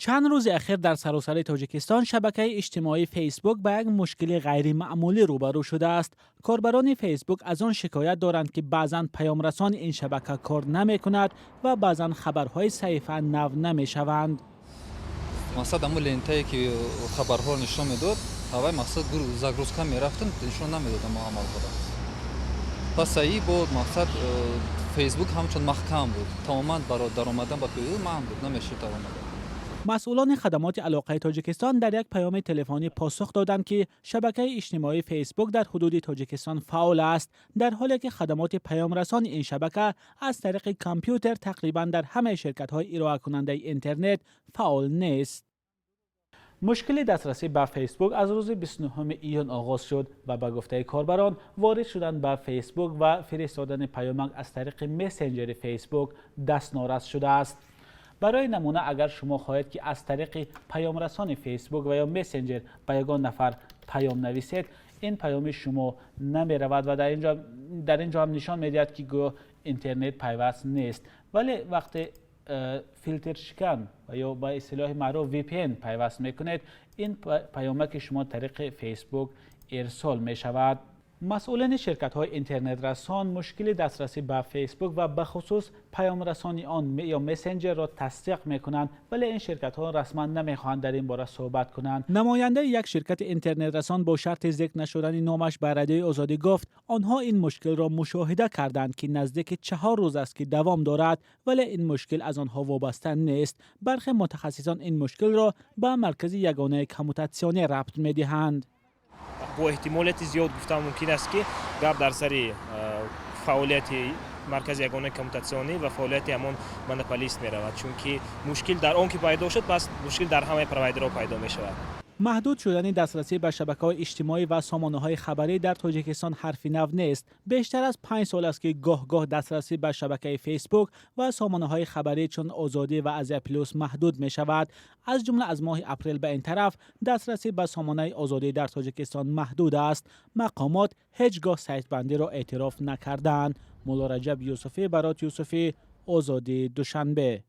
چند روز اخیر در سراسر تاجیکستان شبکه اجتماعی فیسبوک با یک مشکل غیر معمولی روبرو شده است. کاربران فیسبوک از آن شکایت دارند که بعضاً پیامرسان این شبکه کار نمی کند و بعضاً خبرهای صحیفه نو نمی شوند. مقصد همون لینتایی که خبرها نشون میداد، هوای مقصد زاگرسکا میرفتن نشون نمیداد اما عمل کنند. پس صحیح بود، مقصد فیسبوک همچون محکم بود. تماما برای درآمدن با فیسبوک مهم بود، نمیشه درآمدن. مسئولان خدمات علاقه تاجیکستان در یک پیام تلفنی پاسخ دادند که شبکه اجتماعی فیسبوک در حدود تاجیکستان فعال است، در حالی که خدمات پیامرسان این شبکه از طریق کامپیوتر تقریبا در همه شرکت‌های ارائه کننده اینترنت فعال نیست. مشکل دسترسی به فیسبوک از روز 29 ایون آغاز شد و به گفته کاربران وارد شدن به فیسبوک و فرستادن پیامک از طریق مسنجر فیسبوک دست نارس شده است. برای نمونه اگر شما خواهید که از طریق پیامرسان فیسبوک و یا مسنجر به یگان نفر پیام نویسید، این پیام شما نمی رود و در اینجا هم نشان میدهد که گویا اینترنت پیوست نیست. ولی وقتی فیلتر شکن و یا با اصطلاح معروف VPN پیوست میکنید، این پیامک شما طریق فیسبوک ارسال می شود. مسئولین شرکت‌های اینترنت رسان مشکل دسترسی به فیسبوک و به خصوص پیام رسانی آن یا مسنجر را تصدیق می‌کنند، ولی این شرکت‌ها رسما نمی‌خواهند در این باره صحبت کنند. نماینده یک شرکت اینترنت رسان با شرط ذکر نشدن نامش به رادیوی آزادی گفت آنها این مشکل را مشاهده کردند که نزدیک 4 روز است که دوام دارد، ولی این مشکل از آنها وابسته نیست. برخی متخصصان این مشکل را به مرکز یگانه کموتاسیونی ربط می‌دهند. با احتمالات زیاد گفتم ممکن است که گپ در سر فعالیت مرکز یگانه کموتاسیونی و فعالیت همون مونوپولیست می رود، چون که مشکل در آن که پیدا شد پس مشکل در همه پروایدرها پیدا می شود. محدود شدن دسترسی به شبکه‌های اجتماعی و سامانه‌های خبری در تاجیکستان حرفی نو نیست. بیشتر از 5 سال است که گاه دسترسی به شبکه فیسبوک و سامانه‌های خبری چون آزادی و آزیا پلوس محدود می شود. از جمله از ماه اپریل به این طرف دسترسی به سامانه آزادی در تاجیکستان محدود است. مقامات هیچگاه سایت بندی را اعتراف نکردند. مولا رجب یوسفی برات یوسفی، آزادی دوشنبه.